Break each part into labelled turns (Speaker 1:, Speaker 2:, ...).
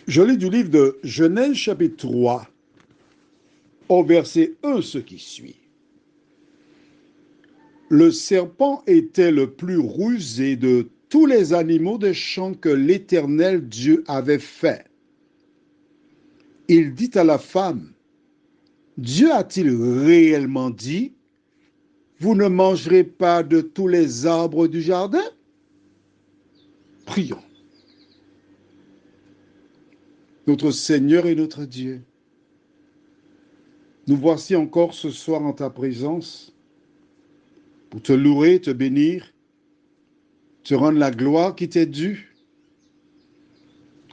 Speaker 1: Je lis du livre de Genèse chapitre 3, au verset 1, ce qui suit. Le serpent était le plus rusé de tous les animaux des champs que l'Éternel Dieu avait fait. Il dit à la femme, Dieu a-t-il réellement dit, vous ne mangerez pas de tous les arbres du jardin? Prions. Notre Seigneur et notre Dieu, nous voici encore ce soir en ta présence pour te louer, te bénir, te rendre la gloire qui t'est due.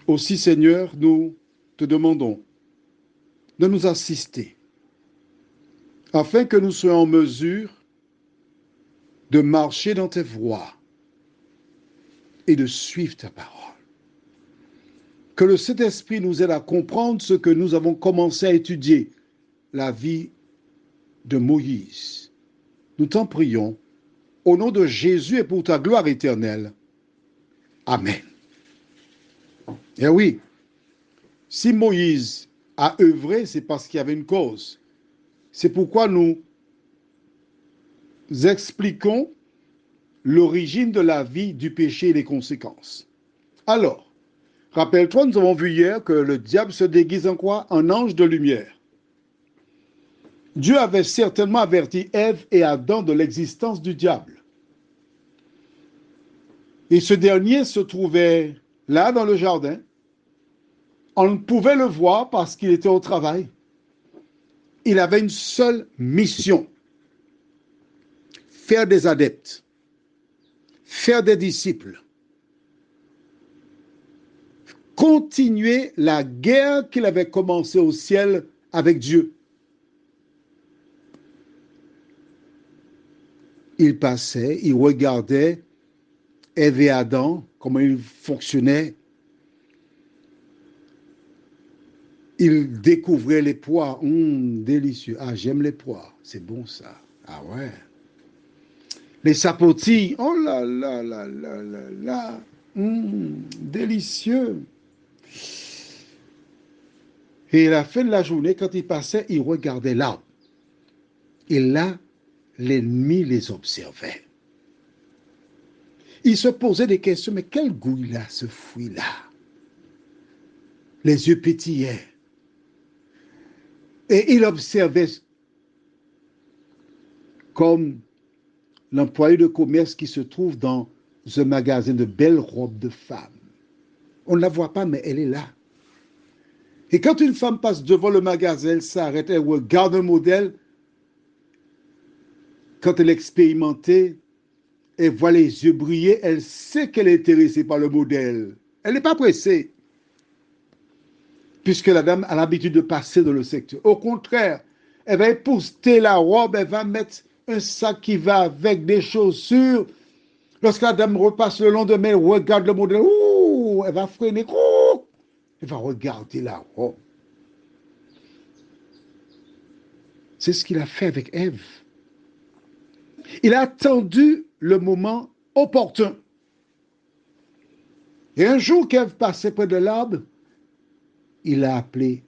Speaker 1: Aussi, Seigneur, nous te demandons de nous assister afin que nous soyons en mesure de marcher dans tes voies et de suivre ta parole. Que le Saint-Esprit nous aide à comprendre ce que nous avons commencé à étudier, la vie de Moïse. Nous t'en prions, au nom de Jésus et pour ta gloire éternelle. Amen. Eh oui, si Moïse a œuvré, c'est parce qu'il y avait une cause. C'est pourquoi nous expliquons l'origine de la vie, du péché et les conséquences. Alors, rappelle-toi, nous avons vu hier que le diable se déguise en quoi? En ange de lumière. Dieu avait certainement averti Ève et Adam de l'existence du diable. Et ce dernier se trouvait là dans le jardin. On ne pouvait le voir parce qu'il était au travail. Il avait une seule mission: faire des adeptes, faire des disciples, continuer la guerre qu'il avait commencée au ciel avec Dieu. Il passait, il regardait Ève et Adam, comment ils fonctionnaient. Il découvrait les pois. Délicieux. Ah, j'aime les pois. C'est bon ça. Ah ouais. Les sapotilles. Oh là là là là là là. Délicieux. Et à la fin de la journée, quand il passait, il regardait l'arbre. Et là, l'ennemi les observait. Il se posait des questions, mais quel goût il a, ce fruit-là? Les yeux pétillaient. Et il observait comme l'employé de commerce qui se trouve dans un magasin de belles robes de femmes. On ne la voit pas, mais elle est là. Et quand une femme passe devant le magasin, elle s'arrête, elle regarde un modèle. Quand elle est expérimentée, elle voit les yeux briller, elle sait qu'elle est intéressée par le modèle. Elle n'est pas pressée, puisque la dame a l'habitude de passer dans le secteur. Au contraire, elle va épouster la robe, elle va mettre un sac qui va avec des chaussures. Lorsque la dame repasse le lendemain, elle regarde le modèle, elle va freiner, elle va regarder la robe. C'est ce qu'il a fait avec Ève. Il a attendu le moment opportun. Et un jour qu'Ève passait près de l'arbre, il a appelé,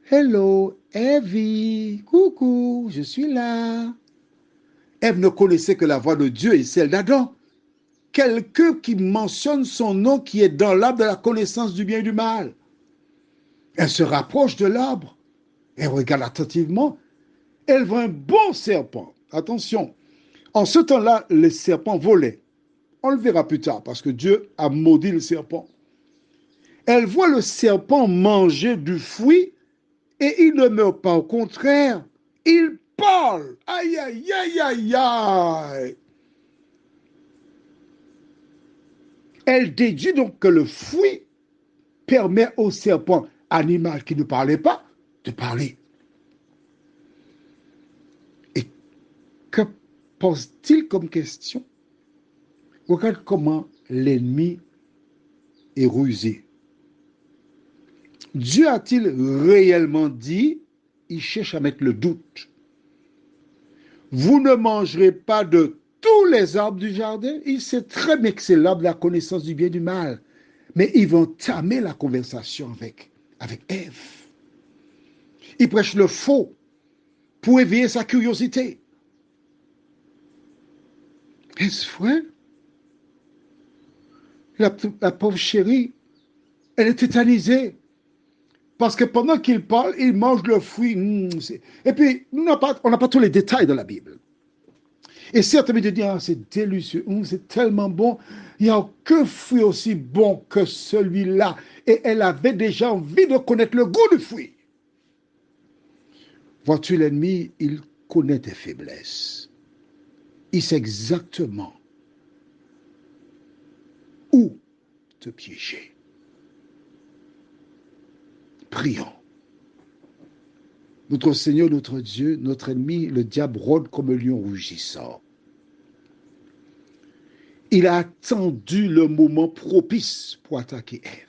Speaker 1: Hello, Evie, coucou, je suis là. Ève ne connaissait que la voix de Dieu et celle d'Adam. Quelqu'un qui mentionne son nom, qui est dans l'arbre de la connaissance du bien et du mal. Elle se rapproche de l'arbre, elle regarde attentivement, elle voit un bon serpent. Attention, en ce temps-là, le serpent volait. On le verra plus tard, parce que Dieu a maudit le serpent. Elle voit le serpent manger du fruit et il ne meurt pas, au contraire, il parle. Aïe, aïe, aïe, aïe, aïe. Elle déduit donc que le fruit permet au serpent animal qui ne parlait pas de parler. Et que pose-t-il comme question? Regarde comment l'ennemi est rusé. Dieu a-t-il réellement dit? Il cherche à mettre le doute. Vous ne mangerez pas de tous les arbres du jardin. Il sait très bien que c'est l'arbre de la connaissance du bien et du mal. Mais ils vont tamer la conversation avec Ève. Ils prêchent le faux pour éveiller sa curiosité. Est-ce vrai? La pauvre chérie, elle est tétanisée. Parce que pendant qu'il parle, il mange le fruit. Et puis, on n'a pas tous les détails de la Bible. Et certains me disent, ah, c'est délicieux, c'est tellement bon. Il n'y a aucun fruit aussi bon que celui-là. Et elle avait déjà envie de connaître le goût du fruit. Vois-tu, l'ennemi, il connaît tes faiblesses. Il sait exactement où te piéger. Prions. Notre Seigneur, notre Dieu, notre ennemi, le diable rôde comme un lion rougissant. Il a attendu le moment propice pour attaquer Ève.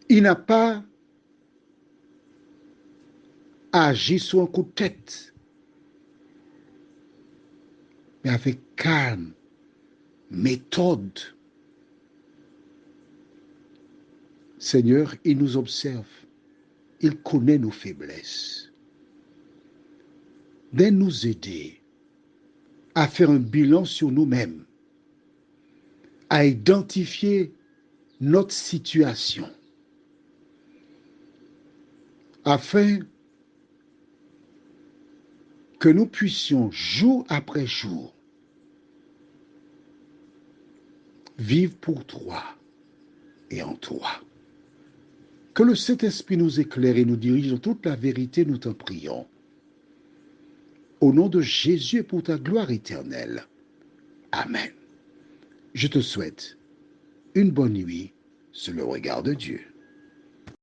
Speaker 1: Il n'a pas agi sur un coup de tête, mais avec calme, méthode. Seigneur, il nous observe. Il connaît nos faiblesses. Viens nous aider à faire un bilan sur nous-mêmes, à identifier notre situation, afin que nous puissions, jour après jour, vivre pour toi et en toi. Que le Saint-Esprit nous éclaire et nous dirige dans toute la vérité, nous t'en prions. Au nom de Jésus et pour ta gloire éternelle. Amen. Je te souhaite une bonne nuit sous le regard de Dieu.